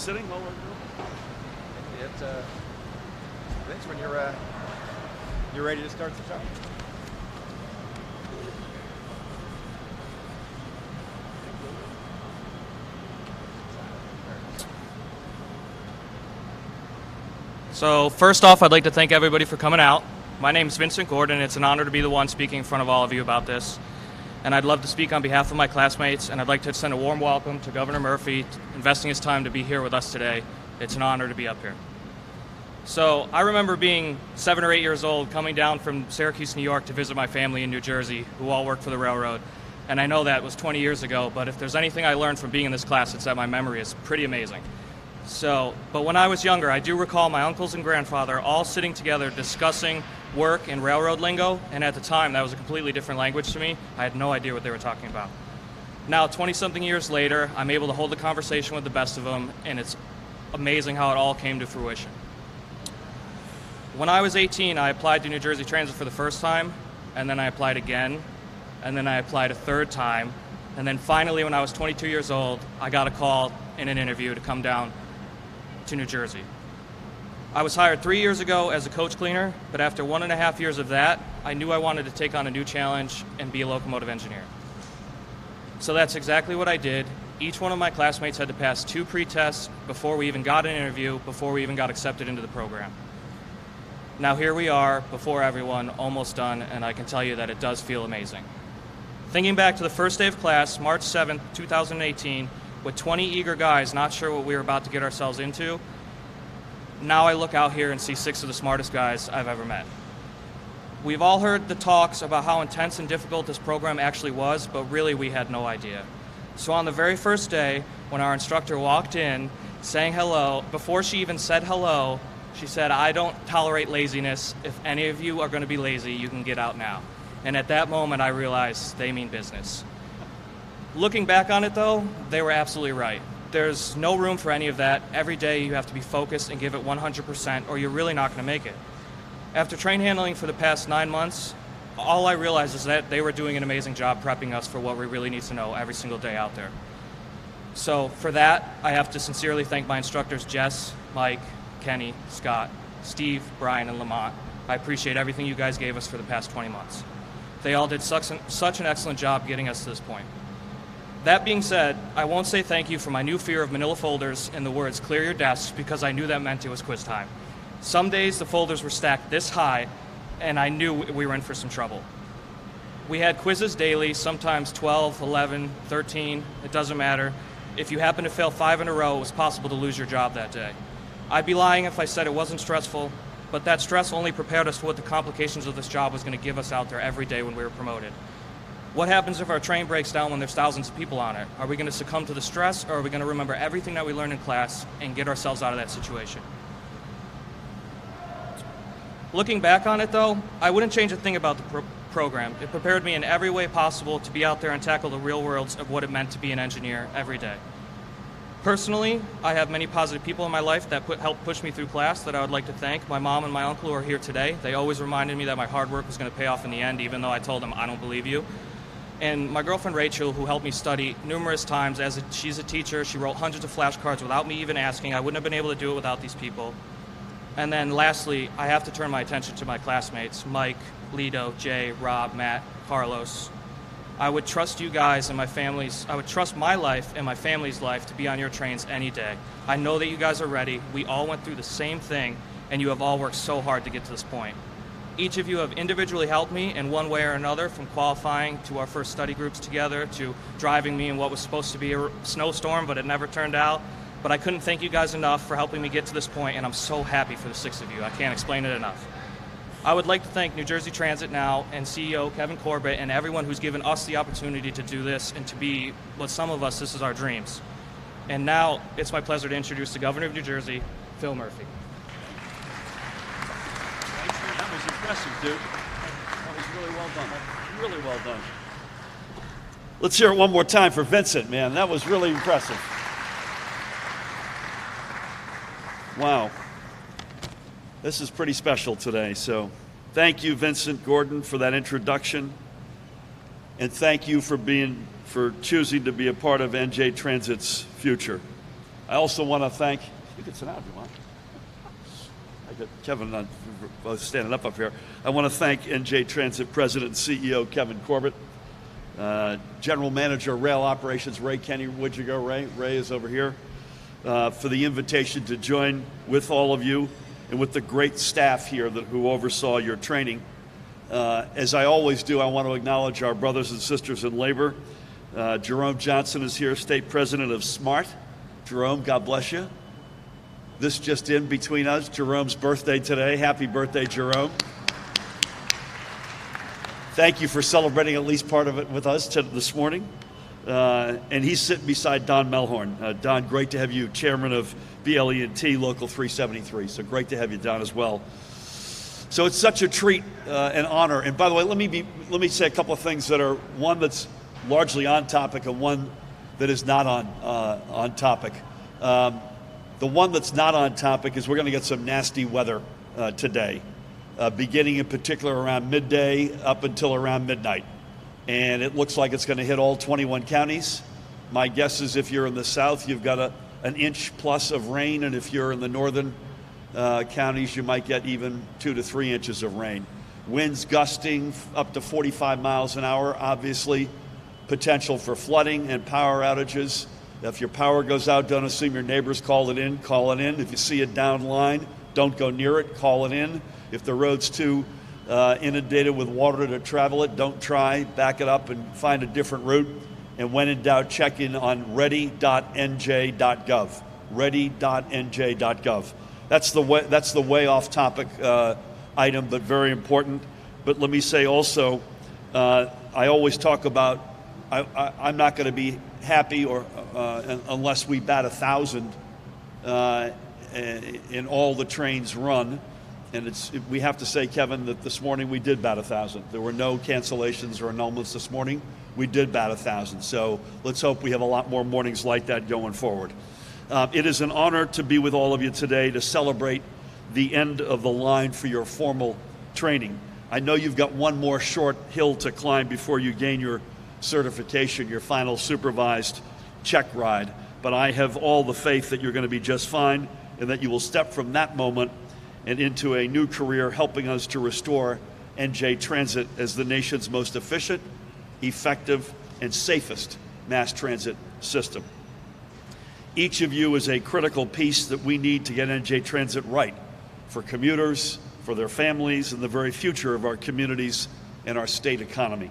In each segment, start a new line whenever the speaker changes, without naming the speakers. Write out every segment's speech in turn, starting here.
sitting? Hold on.
Vince, when you're ready to start the show.
So first off, I'd like to thank everybody for coming out. My name is Vincent Gordon. It's an honor to be the one speaking in front of all of you about this. And I'd love to speak on behalf of my classmates, and I'd like to send a warm welcome to Governor Murphy, investing his time to be here with us today. It's an honor to be up here. So I remember being 7 or 8 years old, coming down from Syracuse, New York to visit my family in New Jersey, who all worked for the railroad. And I know that was 20 years ago, but if there's anything I learned from being in this class, it's that my memory is pretty amazing. But when I was younger, I do recall my uncles and grandfather all sitting together discussing work and railroad lingo, and at the time that was a completely different language to me. I had no idea what they were talking about. Now, 20-something years later, I'm able to hold a conversation with the best of them, and it's amazing how it all came to fruition. When I was 18, I applied to New Jersey Transit for the first time, and then I applied again, and then I applied a third time, and then finally, when I was 22 years old, I got a call in an interview to come down to New Jersey. I was hired 3 years ago as a coach cleaner, but after 1.5 years of that, I knew I wanted to take on a new challenge and be a locomotive engineer. So that's exactly what I did. Each one of my classmates had to pass 2 pre-tests before we even got an interview, before we even got accepted into the program. Now here we are, before everyone, almost done, and I can tell you that it does feel amazing. Thinking back to the first day of class, March 7th, 2018, with 20 eager guys not sure what we were about to get ourselves into, now I look out here and see 6 of the smartest guys I've ever met. We've all heard the talks about how intense and difficult this program actually was, but really we had no idea. So on the very first day, when our instructor walked in, saying hello, before she even said hello, she said, "I don't tolerate laziness. If any of you are going to be lazy, you can get out now." And at that moment, I realized they mean business. Looking back on it, though, they were absolutely right. There's no room for any of that. Every day you have to be focused and give it 100%, or you're really not going to make it. After train handling for the past 9 months, all I realized is that they were doing an amazing job prepping us for what we really need to know every single day out there. So for that, I have to sincerely thank my instructors, Jess, Mike, Kenny, Scott, Steve, Brian, and Lamont. I appreciate everything you guys gave us for the past 20 months. They all did such an excellent job getting us to this point. That being said, I won't say thank you for my new fear of manila folders and the words "clear your desks," because I knew that meant it was quiz time. Some days the folders were stacked this high, and I knew we were in for some trouble. We had quizzes daily, sometimes 12, 11, 13, it doesn't matter. If you happen to fail 5 in a row, it was possible to lose your job that day. I'd be lying if I said it wasn't stressful, but that stress only prepared us for what the complications of this job was going to give us out there every day when we were promoted. What happens if our train breaks down when there's thousands of people on it? Are we going to succumb to the stress, or are we going to remember everything that we learned in class and get ourselves out of that situation? Looking back on it, though, I wouldn't change a thing about the program. It prepared me in every way possible to be out there and tackle the real worlds of what it meant to be an engineer every day. Personally, I have many positive people in my life that helped push me through class that I would like to thank. My mom and my uncle who are here today. They always reminded me that my hard work was going to pay off in the end, even though I told them I don't believe you. And my girlfriend Rachel, who helped me study numerous times. She's a teacher. She wrote hundreds of flashcards without me even asking. I wouldn't have been able to do it without these people. And then lastly, I have to turn my attention to my classmates, Mike, Lido, Jay, Rob, Matt, Carlos. I would trust you guys and my families. I would trust my life and my family's life to be on your trains any day. I know that you guys are ready. We all went through the same thing, and you have all worked so hard to get to this point. Each of you have individually helped me in one way or another, from qualifying to our first study groups together to driving me in what was supposed to be a snowstorm, but it never turned out. But I couldn't thank you guys enough for helping me get to this point, and I'm so happy for the 6 of you. I can't explain it enough. I would like to thank New Jersey Transit now and CEO Kevin Corbett and everyone who's given us the opportunity to do this and to be what some of us, this is our dreams. And now it's my pleasure to introduce the Governor of New Jersey, Phil Murphy.
That was impressive, dude. That was really well done. Really well done. Let's hear it one more time for Vincent, man. That was really impressive. Wow. This is pretty special today. So thank you, Vincent Gordon, for that introduction. And thank you for choosing to be a part of NJ Transit's future. I also want to thank, you can sit down if you want. I got Kevin on, both standing up here. I want to thank NJ Transit President and CEO Kevin Corbett, General Manager Rail Operations Ray Kearny. Would you go, Ray? Ray is over here. For the invitation to join with all of you and with the great staff here who oversaw your training. As I always do, I want to acknowledge our brothers and sisters in labor. Jerome Johnson is here, State President of SMART. Jerome, God bless you. This just in between us, Jerome's birthday today. Happy birthday, Jerome. Thank you for celebrating at least part of it with us this morning. And he's sitting beside Don Melhorn. Don, great to have you, Chairman of BLE&T Local 373. So great to have you, Don, as well. So it's such a treat and honor. And by the way, let me say a couple of things that are one that's largely on topic and one that is not on topic. The one that's not on topic is we're going to get some nasty weather today, beginning in particular around midday up until around midnight. And it looks like it's going to hit all 21 counties. My guess is if you're in the south, you've got an inch plus of rain, and if you're in the northern counties, you might get even 2 to 3 inches of rain. Winds gusting up to 45 miles an hour, obviously potential for flooding and power outages. If your power goes out, don't assume your neighbors call it in. If you see it down line, don't go near it, call it in. If the road's too inundated with water to travel it, don't try, back it up and find a different route. And when in doubt, check in on ready.nj.gov. Ready.nj.gov. That's the way off topic item, but very important. But let me say also, I always talk about I'm not going to be happy unless we bat 1,000 in all the trains run. And we have to say, Kevin, that this morning we did bat 1,000. There were no cancellations or annulments this morning. We did bat 1,000. So let's hope we have a lot more mornings like that going forward. It is an honor to be with all of you today to celebrate the end of the line for your formal training. I know you've got one more short hill to climb before you gain your certification, your final supervised check ride. But I have all the faith that you're going to be just fine and that you will step from that moment and into a new career helping us to restore NJ Transit as the nation's most efficient, effective, and safest mass transit system. Each of you is a critical piece that we need to get NJ Transit right for commuters, for their families, and the very future of our communities and our state economy.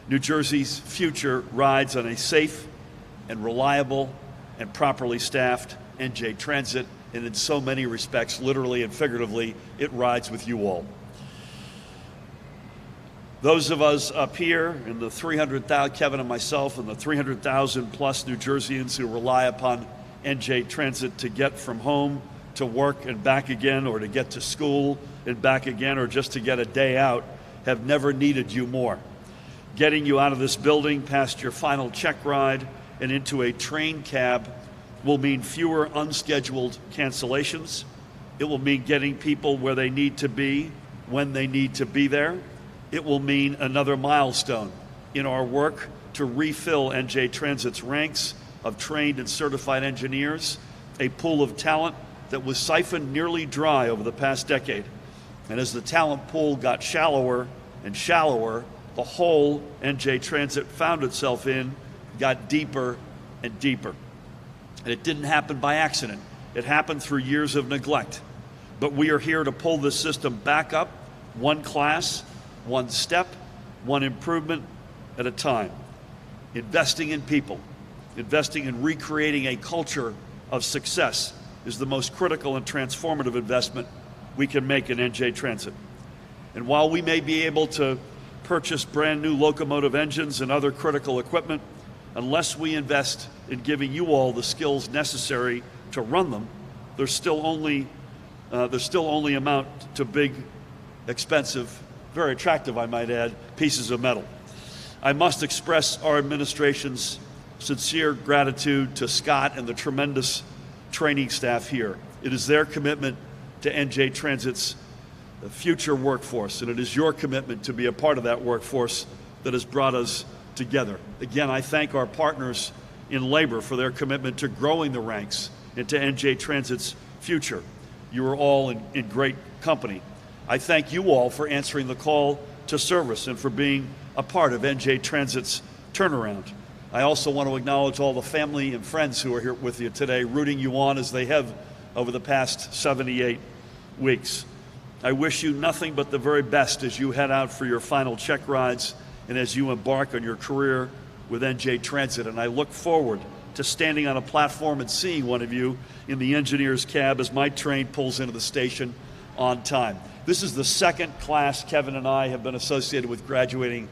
New Jersey's future rides on a safe and reliable and properly staffed NJ Transit, and in so many respects, literally and figuratively, it rides with you all. Those of us up here, and the 300,000, Kevin and myself, and the 300,000 plus New Jerseyans who rely upon NJ Transit to get from home to work and back again, or to get to school and back again, or just to get a day out, have never needed you more. Getting you out of this building past your final check ride and into a train cab will mean fewer unscheduled cancellations. It will mean getting people where they need to be when they need to be there. It will mean another milestone in our work to refill NJ Transit's ranks of trained and certified engineers, a pool of talent that was siphoned nearly dry over the past decade. And as the talent pool got shallower and shallower, the hole NJ Transit found itself in got deeper and deeper. And it didn't happen by accident. It happened through years of neglect. But we are here to pull this system back up, one class, one step, one improvement at a time. Investing in people, investing in recreating a culture of success is the most critical and transformative investment we can make in NJ Transit. And while we may be able to purchase brand new locomotive engines and other critical equipment, unless we invest in giving you all the skills necessary to run them, they're still only amount to big, expensive, very attractive, I might add, pieces of metal. I must express our administration's sincere gratitude to Scott and the tremendous training staff here. It is their commitment to NJ Transit's future workforce, and it is your commitment to be a part of that workforce that has brought us together. Again, I thank our partners in labor for their commitment to growing the ranks into NJ Transit's future. You are all in great company. I thank you all for answering the call to service and for being a part of NJ Transit's turnaround. I also want to acknowledge all the family and friends who are here with you today, rooting you on as they have over the past 78 weeks. I wish you nothing but the very best as you head out for your final check rides and as you embark on your career with NJ Transit. And I look forward to standing on a platform and seeing one of you in the engineer's cab as my train pulls into the station on time. This is the second class Kevin and I have been associated with graduating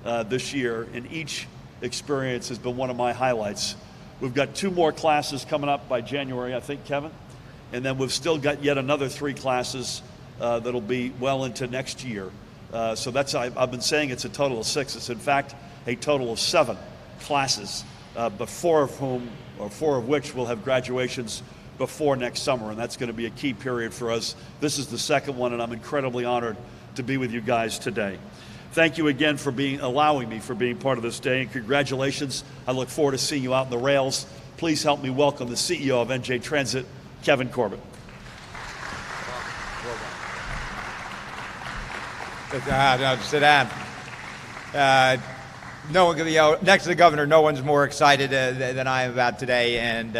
this year, and each experience has been one of my highlights. We've got 2 more classes coming up by January, I think, Kevin, and then we've still got yet another 3 classes that'll be well into next year. So that's, I've been saying it's a total of 6. It's in fact a total of 7 classes, but 4 of which will have graduations before next summer, and that's going to be a key period for us. This is the second one, and I'm incredibly honored to be with you guys today. Thank you again for allowing me for being part of this day, and congratulations. I look forward to seeing you out in the rails. Please help me welcome the CEO of NJ Transit, Kevin Corbett.
Sit down. No one, next to the governor, no one's more excited than I am about today. And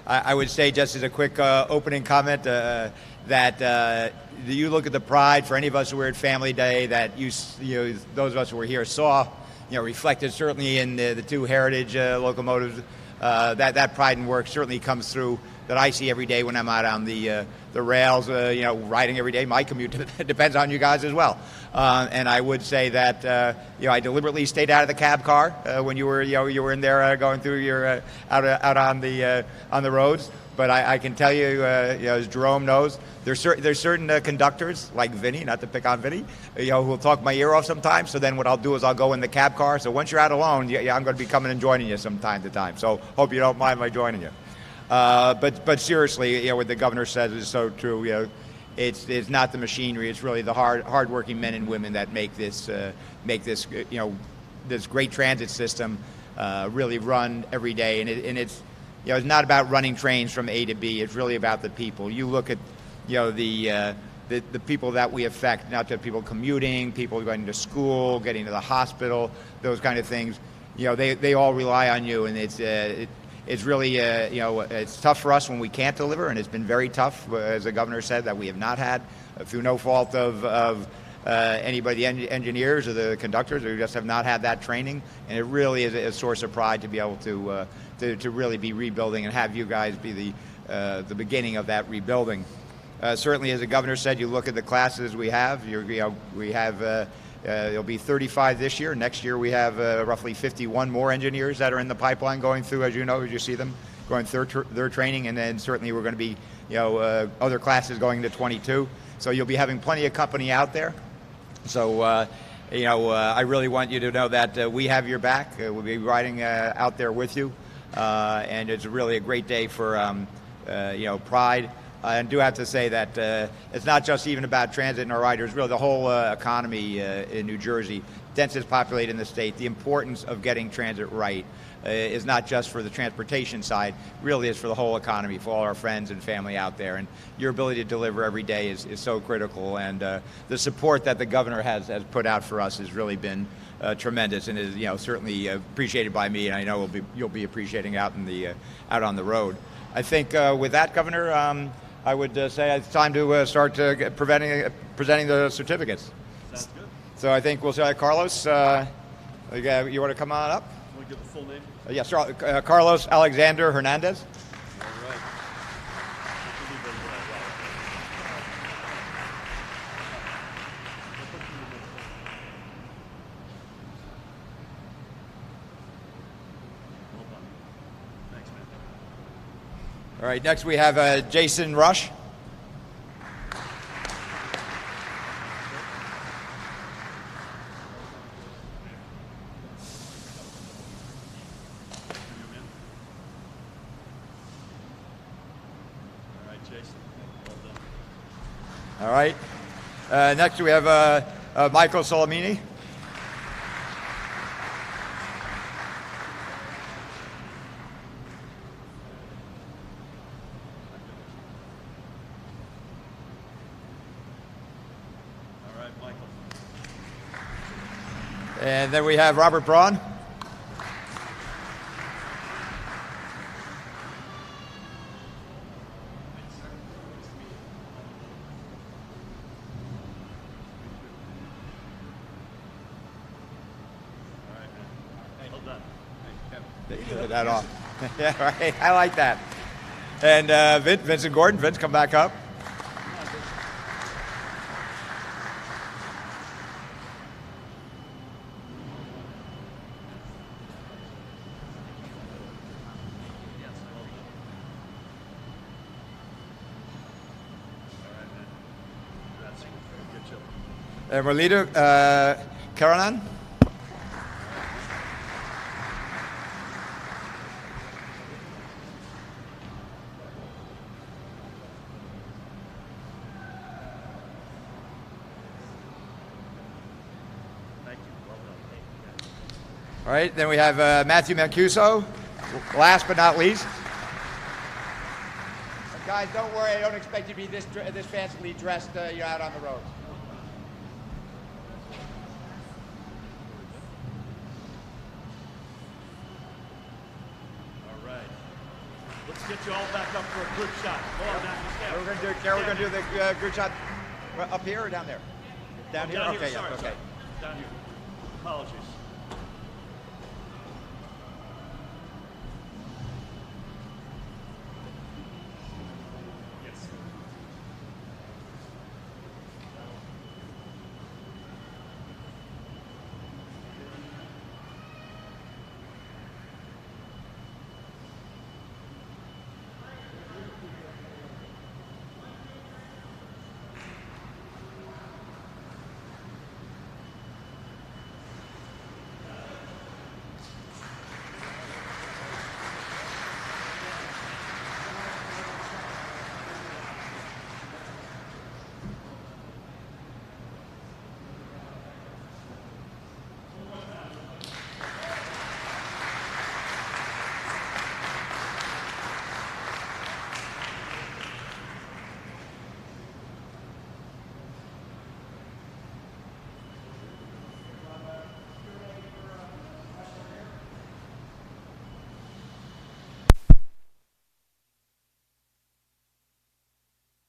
I would say, just as a quick opening comment, that you look at the pride for any of us who were at Family Day that those of us who were here saw, reflected certainly in the 2 heritage locomotives. That pride and work certainly comes through, that I see every day when I'm out on the rails, riding every day. My commute depends on you guys as well. And I would say that I deliberately stayed out of the cab car when you were in there going through your out on the roads. But I can tell you, as Jerome knows, there's certain conductors like Vinny, not to pick on Vinny, who will talk my ear off sometimes. So then what I'll do is I'll go in the cab car. So once you're out alone, I'm going to be coming and joining you from time to time. So hope you don't mind my joining you. But seriously, what the governor says is so true. It's not the machinery; it's really the hardworking men and women that make this this great transit system really run every day. And it's not about running trains from A to B. It's really about the people. You look at the people that we affect, not just people commuting, people going to school, getting to the hospital, those kind of things. They all rely on you, and it's really, it's tough for us when we can't deliver, and it's been very tough, as the governor said, that we have not had, through no fault of anybody, the engineers or the conductors, who just have not had that training. And it really is a source of pride to be able to really be rebuilding and have you guys be the beginning of that rebuilding. Certainly, as the governor said, you look at the classes we have. We have. There'll be 35 this year. Next year we have roughly 51 more engineers that are in the pipeline going through, as you see them, going through their training. And then certainly we're going to be, other classes going into 22. So you'll be having plenty of company out there. So, I really want you to know that we have your back. We'll be riding out there with you. And it's really a great day for, pride. I do have to say that it's not just even about transit and our riders, really the whole economy in New Jersey, densest populated in the state. The importance of getting transit right is not just for the transportation side, really is for the whole economy, for all our friends and family out there. And your ability to deliver every day is so critical. And the support that the governor has put out for us has really been tremendous, and is certainly appreciated by me. And I know you'll be appreciating out on the road. I think with that, Governor, I would say it's time to start presenting the certificates.
Sounds good.
So I think we'll say, Carlos, you want to come on up?
Want to give the full name?
Yes, Carlos Alexander Hernandez.
All right. Well done. Thanks, man.
All right, next we have Jason Rush.
All right, Jason. Well done.
All right. Next we have Michael Solimini. And then we have Robert Braun. That off. Yeah, right. I like that. And Vincent Gordon. Vince, come back up. And our leader, Karanan. All right, then we have Matthew Mancuso, last but not least. And guys, don't worry, I don't expect you to be this fancily dressed you're out on the road.
All right. Let's get you all back up for a good shot. Hold on, down.
We're going to do, Carol, we're going to do the group shot up here or down there? Down here?
Down
Okay,
here.
yeah,
Sorry,
okay.
sorry. Down here. Apologies.